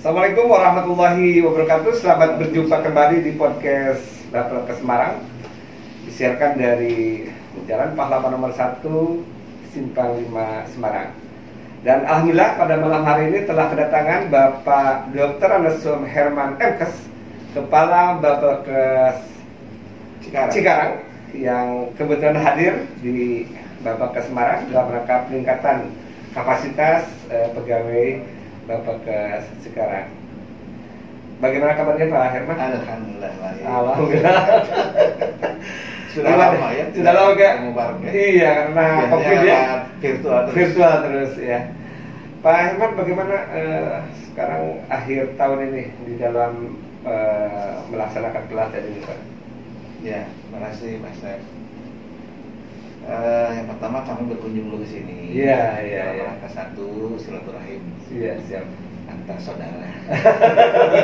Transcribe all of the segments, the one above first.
Assalamualaikum warahmatullahi wabarakatuh. Selamat berjumpa kembali di podcast Bapak ke Semarang. Disiarkan dari Jalan Pahlawan nomor 1 Simpang 5 Semarang. Dan alhamdulillah pada malam hari ini telah kedatangan Bapak Dr. Anasum Herman MKes, Kepala Bapakes Cikarang, yang kebetulan hadir di Bapakes Semarang dalam rangka peningkatan kapasitas pegawai Bapakes Cikarang. Bagaimana kabarnya Pak Herman? Alhamdulillah. Alhamdulillah. Sudah lama ya? Sudah lama gak? Iya, karena COVID ya. Virtual terus ya. Pak Herman, bagaimana sekarang akhir tahun ini di dalam melaksanakan pelatihan ini, Pak? Ya, terima kasih Mas Nek. Yang pertama kami berkunjung dulu ke sini. Iya. Rangka satu silaturahim. Iya, siap. Antar saudara.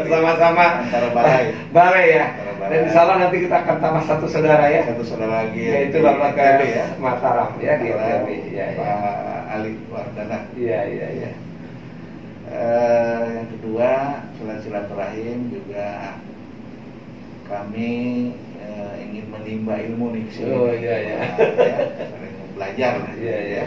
Sama-sama. Antara balai. Balai ya. Balai. Dan insya Allah nanti kita akan tambah satu saudara ya. Satu saudara lagi. Yaitu Bapakes Mataram ya di LTB. Iya. Pak Ali Wardana. Iya. Yang kedua silaturahim juga kami ingin menimba ilmu nih sini. Oh iya. Belajar lah. Iya.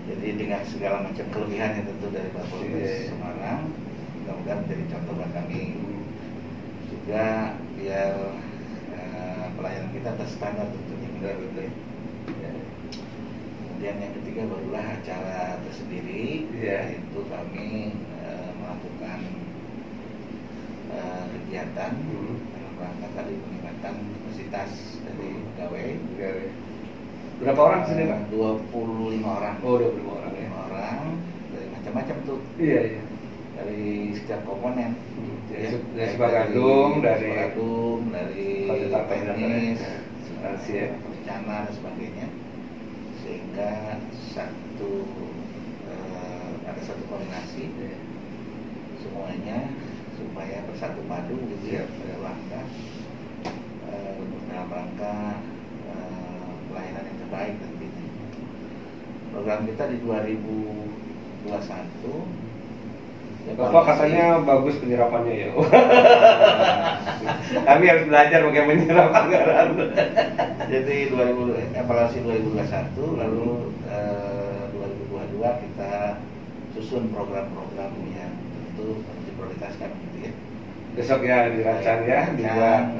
Jadi dengan segala macam kelebihan yang tentu dari Bapakes Semarang, mudah-mudahan menjadi contoh buat kami. Juga biar pelayanan kita atas standar tentunya. Betul. Kemudian yang ketiga barulah acara tersendiri, yaitu kami melakukan kegiatan dalam rangka tadi peningkatan kapasitas dari pegawai. Berapa orang di sini, Pak? 25 orang. Oh, 25 orang ya. 25 orang dari macam-macam tuh. Iya. Dari setiap komponen. Dari Sebagandung, dari teknis, substansi ya, bencana dan sebagainya. Sehingga ada satu koordinasi semuanya supaya bersatu padu gitu ya, dalam rangka pelayanan yang terbaik nantinya. Program kita di 2021 Bapak katanya bagus penyerapannya ya. Kami harus belajar bagaimana menyerap anggaran. Jadi evaluasi 2021, lalu 2022 kita susun program-program yang tentu harus diprioritaskan gitu ya. Besok ya dirancang ya, dibuat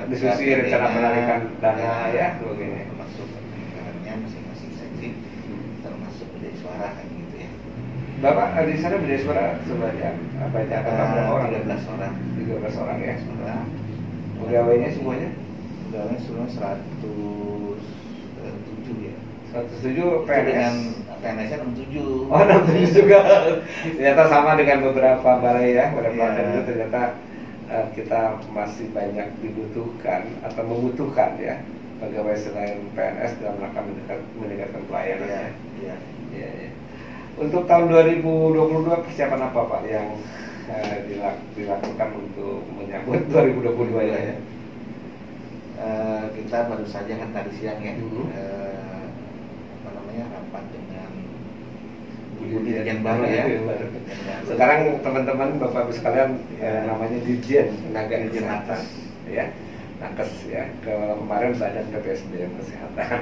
diskusi rencana penarikan dana ya, begini. Termasuk peningkatannya masing-masing seksi, termasuk beda suara kan gitu ya. Bapak di sana beda suara sebanyak apa ya? Berapa orang? 13 orang. 13 orang ya. Orang. Pegawainya semuanya? Pegawainya semuanya 107 ya. 107 PNS. PNS. Dengan PNS-nya 67. Oh, 67 juga. Ternyata sama dengan beberapa balai ya, beberapa itu ternyata kita masih banyak dibutuhkan atau membutuhkan ya pegawai selain PNS dalam rangka meningkatkan pelayanan. Iya. Untuk tahun 2022 persiapan apa Pak yang dilakukan untuk menyambut 2022 ya? Kita baru saja kan tadi siang ya, rapat dengan Ibu Dirjen baru ya. Sekarang teman-teman Bapak Ibu sekalian namanya Dirjen Tenaga Kesehatan ya. Nakes ya, kemarin saya ke PSDM Kesehatan.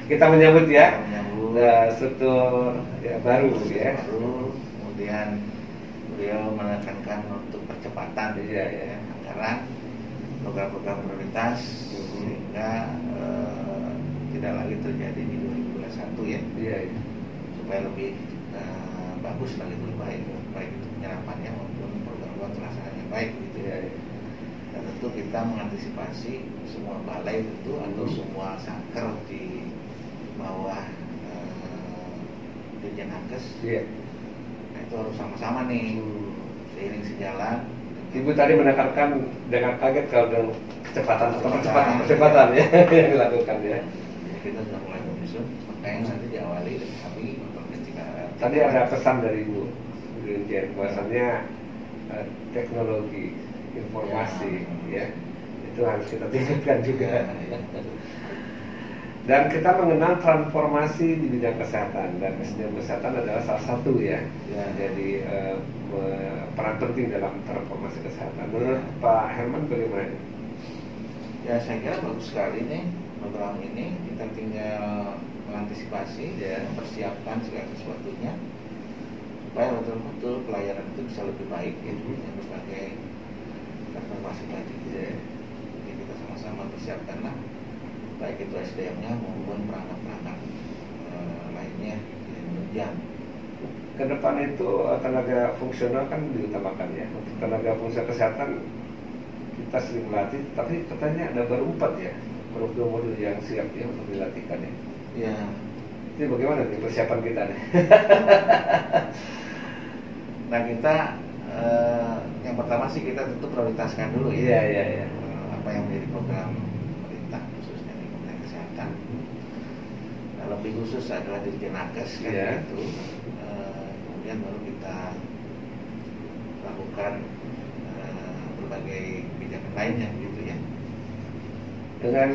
Kita menyambut ya, struktur ya, baru ya. Kemudian beliau menekankan untuk percepatan anggaran program-program prioritas sehingga tidak lagi terjadi di 2021 ya. Supaya lebih bagus lagi, lebih baik itu penyerapannya maupun program-program pelaksanaan yang baik gitu ya. Dan tentu kita mengantisipasi semua balai itu atau semua satker di bawah Dirjen Nakes. Nah itu harus sama-sama nih seiring sejalan. Ibu tadi menekankan dengan kaget kalau dengan kecepatan ya yang dilakukan ya. Kita sudah mulai menyusun, makanya nanti diawali dari kami Bapakes Cikarang. Tadi ada pesan dari Ibu Dirjen bahwasannya teknologi informasi ya itu harus kita tingkatkan juga. Dan kita mengenal transformasi di bidang kesehatan, dan SDM kesehatan adalah salah satu ya. Jadi peran penting dalam transformasi kesehatan. Menurut Pak Herman bagaimana? Ya saya kira bagus sekali nih program ini. Kita tinggal mengantisipasi, mempersiapkan segala sesuatunya supaya betul-betul pelayanan itu bisa lebih baik gitu, berbagai transformasi tadi. Jadi kita sama-sama persiapkanlah, baik itu SDM-nya maupun perangkat-perangkat lainnya yang menunjang. Ke depan itu tenaga fungsional kan diutamakan ya. Untuk tenaga fungsional kesehatan kita sering melatih, tapi katanya ada baru 4 ya modul yang siap ya untuk dilatihkan ya. Ya. Jadi bagaimana nih persiapan kita nih? Nah kita yang pertama sih kita tentu prioritaskan dulu ya. Apa yang menjadi program pemerintah khususnya di Kementerian Kesehatan. Nah, lebih khusus adalah Dirjen Nakes kan itu. Kemudian baru kita lakukan berbagai kebijakan lainnya gitu ya. Dengan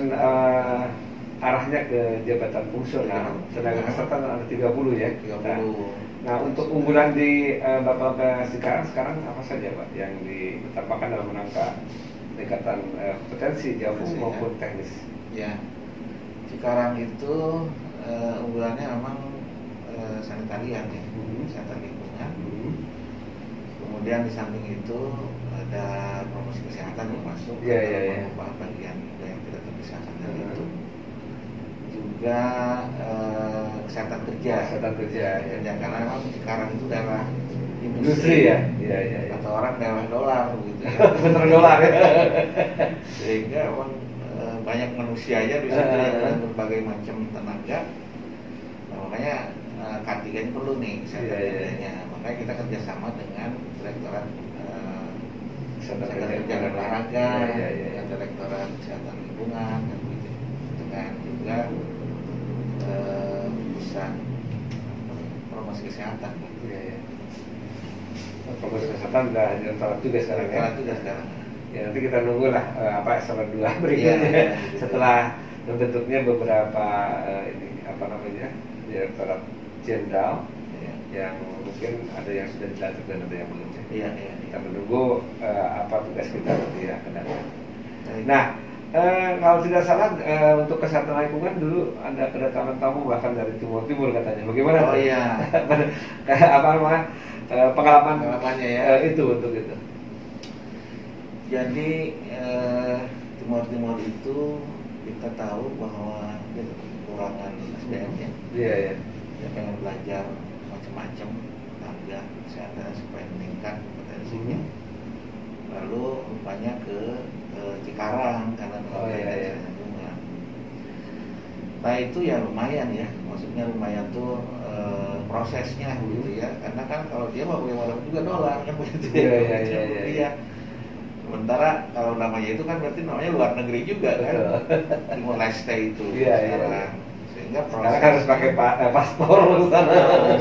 arahnya ke jabatan fungsional, tenaga kesehatan ada 30 ya. 30. Nah untuk unggulan di Bapak sekarang apa saja Pak yang ditambahkan dalam rangka peningkatan kompetensi jauh maupun teknis? Ya, sekarang itu unggulannya memang sanitarian ya, kesehatan lingkungan. Kemudian di samping itu ada promosi kesehatan yang masuk, bagian yang tidak terpisahkan dari itu. Juga kesehatan kerja. Karena memang sekarang itu daerah industri ya. Atau orang daerah dolar begitu ya. Bener dolar ya. Sehingga memang banyak manusianya di situ dengan berbagai macam tenaga. Nah, makanya K3 ini perlu nih kesehatan kerjanya. Makanya kita kerjasama dengan Direktorat Kesehatan Kerja dan Olahraga, Direktorat Kesehatan Lingkungan, dan begitu. Dengan juga urusan promosi kesehatan. Promosi kesehatan sudah Direktorat juga sekarang ya. Ya nanti kita nunggu lah apa eselon 2 berikutnya setelah terbentuknya beberapa Direktorat Jenderal yang mungkin ada yang sudah dilantik dan ada yang belum. Kita menunggu apa tugas kita nanti ya ke depan. Nah, kalau tidak salah untuk kesehatan lingkungan dulu ada kedatangan tamu bahkan dari timur katanya. Bagaimana? Oh iya. Pengalamannya ya itu untuk itu. Jadi timur itu kita tahu bahwa dia kekurangan SDM-nya. Iya. Dia pengen belajar macam-macam tenaga kesehatan supaya meningkat kompetensinya. Lalu rupanya ke Cikarang karena lingkungan. Nah itu ya lumayan ya, maksudnya lumayan tuh prosesnya gitu ya, karena kan kalau dia mau bagaimanapun juga dolar kan begitu ya. Sementara kalau namanya itu kan berarti namanya luar negeri juga kan, Timor Leste itu sekarang. Sehingga sekarang harus pakai paspor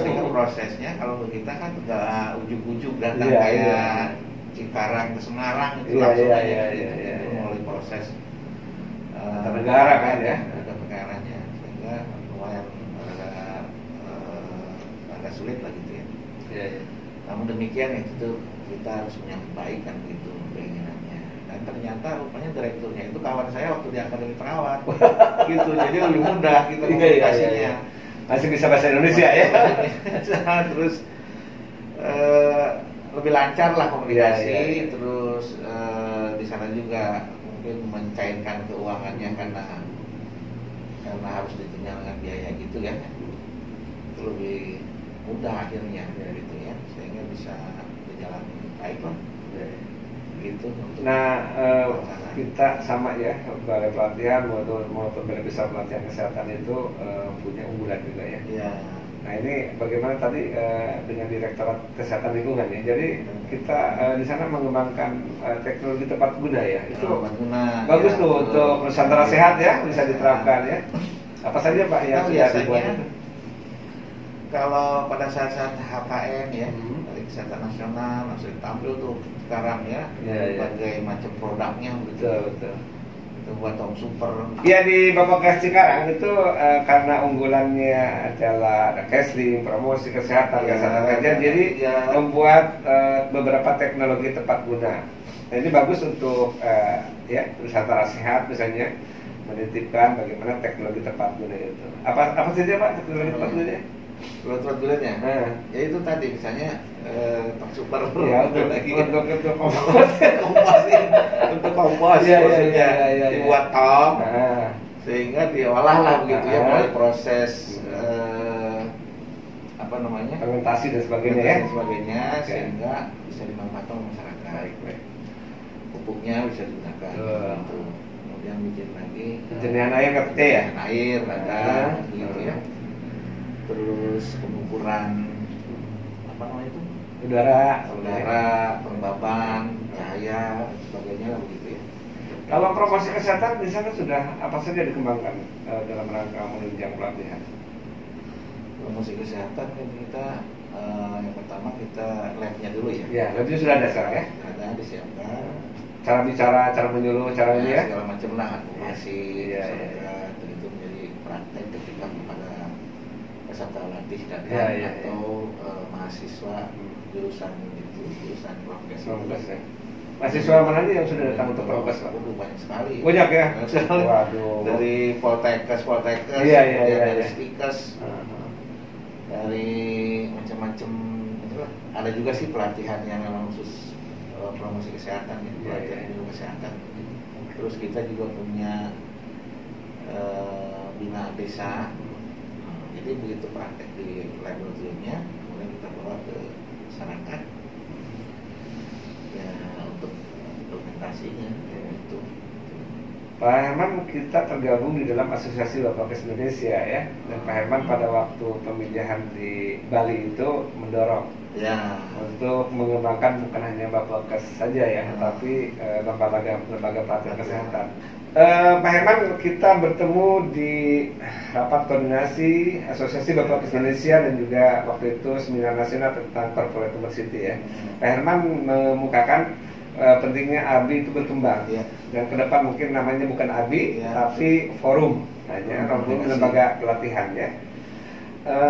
sehingga prosesnya kalau kita kan udah ujung-ujung datang kayak Cikarang ke Semarang itu langsung aja melalui proses negara kan ya, negaranya, sehingga lumayan agak sulit lah gitu ya. Namun demikian itu tuh kita harus menyampaikan gitu keinginannya. Dan ternyata rupanya direkturnya itu kawan saya waktu di Akademi Perawat gitu, jadi lebih mudah gitu komunikasinya. Masih bisa bahasa Indonesia ya. Terus lebih lancar lah komunikasi. Terus di sana juga mungkin mencairkan keuangannya karena harus ditunjang dengan biaya gitu ya. Itu lebih mudah akhirnya gitu ya, sehingga bisa berjalan baik lah gitu. Nah kita sama ya, balai pelatihan maupun balai besar pelatihan kesehatan itu punya unggulan juga ya. Nah ini bagaimana tadi dengan Direktorat Kesehatan Lingkungan ya. Jadi kita di sana mengembangkan teknologi tepat guna ya. Itu bagus tuh untuk Nusantara sehat ya, bisa diterapkan ya. Apa saja Pak yang sudah dibuat itu? Kalau pada saat-saat HKN ya, dari Kesehatan Nasional langsung tampil tuh sekarang ya, berbagai macam produknya betul. Kita atau buat Tom Super. Ya di Bapakkas Cikarang itu karena unggulannya adalah ada cashlink, promosi kesehatan, kerja, jadi membuat beberapa teknologi tepat guna. Nah, ini bagus untuk ya Nusantara Sehat misalnya menitipkan bagaimana teknologi tepat guna itu. Apa saja Pak teknologi tepat gunanya? Tepat gunanya? Ya itu tadi misalnya Tom Super. Ya untuk kompos. Untuk kompos maksudnya dibuat top sehingga diolah lah begitu ya mulai proses apa namanya fermentasi dan sebagainya sehingga bisa dimanfaatkan oleh masyarakat. Pupuknya bisa digunakan gitu. Kemudian bikin lagi penjernihan air KPT ya, air ada gitu ya, terus pengukuran apa namanya itu udara, kelembaban, cahaya, sebagainya begitu ya. Kalau promosi kesehatan di sana sudah apa saja dikembangkan dalam rangka menunjang pelatihan? Promosi kesehatan kan kita yang pertama kita labnya dulu ya. Ya, labnya sudah ada sekarang ya. Ada disiapkan. Cara bicara, cara menyuruh, cara ini ya. Segala macam lah advokasi, itu menjadi praktek ketika kepada peserta latih atau mahasiswa jurusan Prokes ya. Mahasiswa mana nih yang sudah datang untuk Prokes Pak? Banyak sekali. Banyak ya? Waduh. Dari Poltekkes, dari Stikes, dari macam-macam. Ada juga sih pelatihan yang memang khusus promosi kesehatan, pelatihan ilmu kesehatan. Terus kita juga punya bina desa. Jadi begitu praktek di laboratoriumnya, kemudian kita bawa ke masyarakat ya untuk implementasinya itu. Pak Herman, kita tergabung di dalam Asosiasi Bapakkas Indonesia ya, dan Pak Herman pada waktu pemilihan di Bali itu mendorong untuk mengembangkan bukan hanya Bapakkas saja ya, tapi lembaga pelatihan kesehatan. Pak Herman, kita bertemu di rapat koordinasi Asosiasi Bapakkas Indonesia dan juga waktu itu seminar nasional tentang corporate diversity ya. Pak Herman memukakan pentingnya ABI itu berkembang dan ke depan mungkin namanya bukan ABI tapi forum, lembaga pelatihan ya.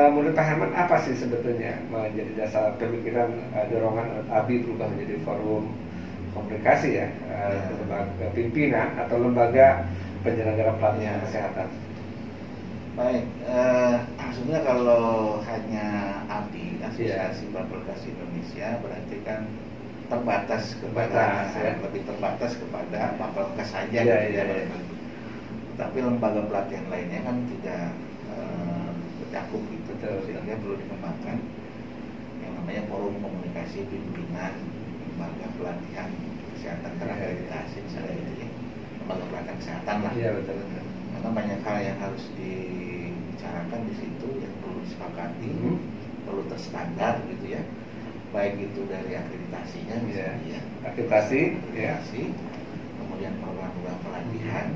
Menurut Pak Herman apa sih sebetulnya menjadi dasar pemikiran dorongan ABI berubah menjadi forum komunikasi ya, lembaga pimpinan atau lembaga penyelenggara pelatihan kesehatan? Baik, sebenarnya kalau hanya ABI, Asosiasi Bapakkas Indonesia, berarti kan terbatas kepada lebih terbatas kepada Bapakkas saja. Tapi lembaga pelatihan lainnya kan tidak bercakup gitu, sehingga perlu dikembangkan yang namanya forum komunikasi pimpinan lembaga pelatihan kesehatan terakreditasi misalnya gitu ya, lembaga pelatihan kesehatan lah. Iya betul. Karena banyak hal yang harus dibicarakan di situ yang perlu disepakati, perlu terstandar gitu ya. Baik itu dari akreditasinya misalnya, akreditasi, kemudian program-program pelatihan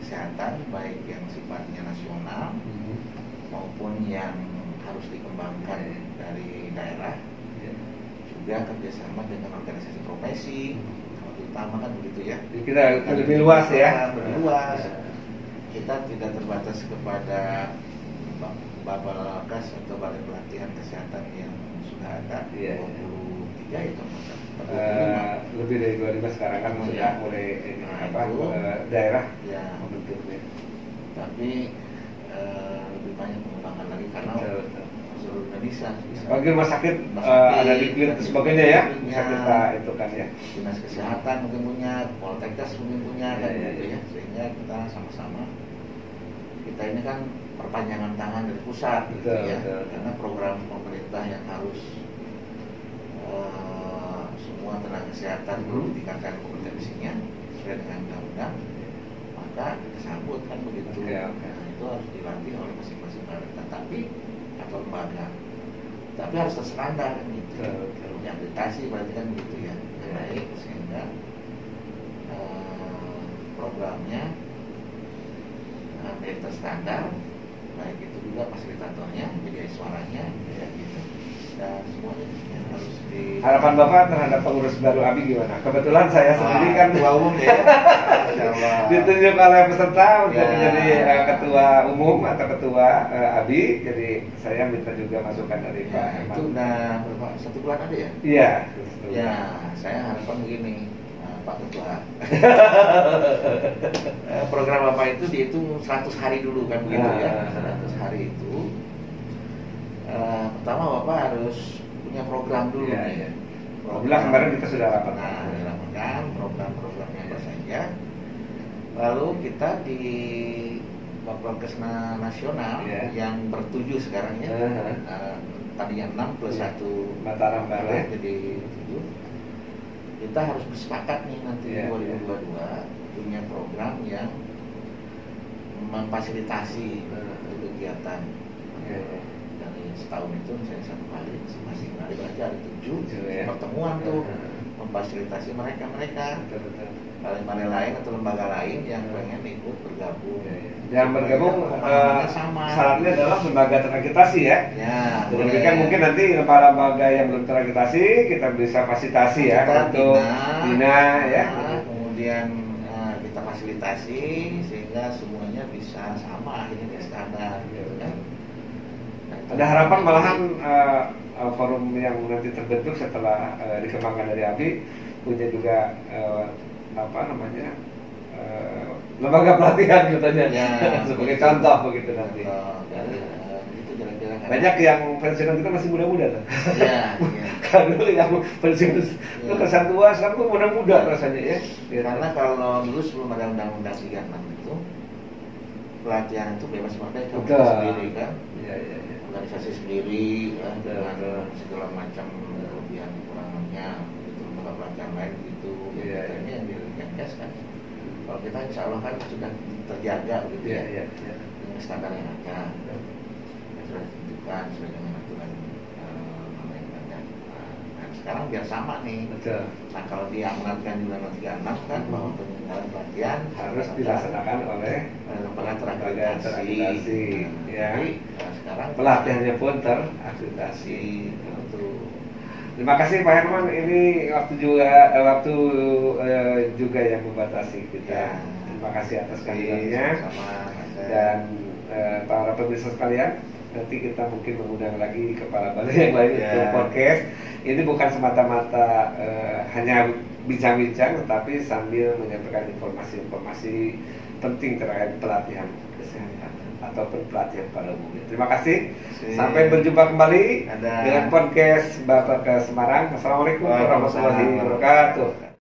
kesehatan baik yang sifatnya nasional maupun yang harus dikembangkan dari daerah, juga kerjasama dengan organisasi profesi, utama kan begitu ya. Kita lebih luas ya. Berluas. Kita tidak terbatas kepada Bapakkas atau Balai Pelatihan Kesehatan yang sudah ada 23 itu. Lebih dari 25 sekarang kan sudah mulai daerah membentuknya. Tapi lebih banyak mengembangkan lagi karena seluruh Indonesia. Bagi rumah sakit ada diklit dan sebagainya ya, bisa kita itu kan ya. Dinas Kesehatan mungkin punya, Poltekkes mungkin punya, gitu ya. Sehingga kita sama-sama, kita ini kan perpanjangan tangan dari pusat, gitu ya. Karena program pemerintah yang harus semua tenaga kesehatan perlu ditingkatkan kompetensinya sesuai dengan undang-undang, maka kita sambut kan begitu. Nah, itu harus dilatih oleh masing-masing atau lembaga, tapi harus terstandar kan gitu. Yang akreditasi berarti kan begitu ya, baik sehingga programnya menjadi terstandar, baik itu juga fasilitatornya, jadi suaranya, ya gitu, dan semuanya harus Harapan Bapak terhadap pengurus baru ABI gimana? Kebetulan saya sendiri kan ketua umum ya. ditunjuk oleh peserta untuk menjadi ketua umum atau ketua ABI, jadi saya minta juga masukan dari Pak Herman. Itu udah berapa? 1 bulan ada ya? Iya. Ya, saya harapan begini, Pak Ketua. Program Bapak itu dihitung 100 hari dulu kan begitu ya. 100 hari itu pertama Bapak harus punya program dulu nih. Alhamdulillah kemarin kita sudah rapat. Rapat program-programnya apa saja. Lalu kita di Bapelkes nasional yang bertujuh sekarang ya. Tadinya 6 plus 1 Mataram baru jadi 7. Kita harus bersepakat nih nanti 2022 punya program yang memfasilitasi kegiatan. Dari setahun itu misalnya 1 kali, masing kali berarti ada 7 pertemuan tuh memfasilitasi mereka balai-balai lain atau lembaga lain yang pengen ikut bergabung. Yang bergabung syaratnya adalah lembaga terakreditasi ya. Jadi kan mungkin nanti lembaga yang belum terakreditasi kita bisa fasilitasi ya untuk bina ya. Kemudian kita fasilitasi sehingga semuanya bisa sama akhirnya standar. Ada harapan malahan forum yang nanti terbentuk setelah dikembangkan dari ABI punya juga lembaga pelatihan katanya sebagai contoh begitu nanti. Banyak yang pensiunan kita masih muda-muda kan? Kalau yang pensiun itu kesan tua, sekarang tuh muda-muda rasanya ya. Karena kalau dulu sebelum ada Undang-Undang 36 itu pelatihan itu bebas merdeka sendiri kan? Organisasi sendiri dengan segala macam kelebihan kekurangannya, itu lembaga pelatihan lain gitu. Ini yang direncanakan kan. Kalau kita insya Allah kan sudah terjaga gitu dengan standar yang ada, sudah ditentukan sesuai dengan aturan pemerintah. Nah sekarang biar sama nih. Nah kalau diamanatkan di Undang-Undang 36 kan bahwa penyelenggaraan pelatihan harus dilaksanakan oleh lembaga terakreditasi. Nah, sekarang pelatihannya pun terakreditasi. Terima kasih Pak Herman. Ini waktu juga yang membatasi kita. Terima kasih atas kehadirannya dan para pemirsa sekalian. Nanti kita mungkin mengundang lagi kepala balai yang lain untuk podcast. Ini bukan semata-mata hanya bincang-bincang, tetapi sambil menyampaikan informasi-informasi penting terkait pelatihan kesehatan ataupun pelatihan pada umumnya. Terima kasih. Sampai berjumpa kembali dengan podcast Bapak ke Semarang. Assalamualaikum warahmatullahi wabarakatuh.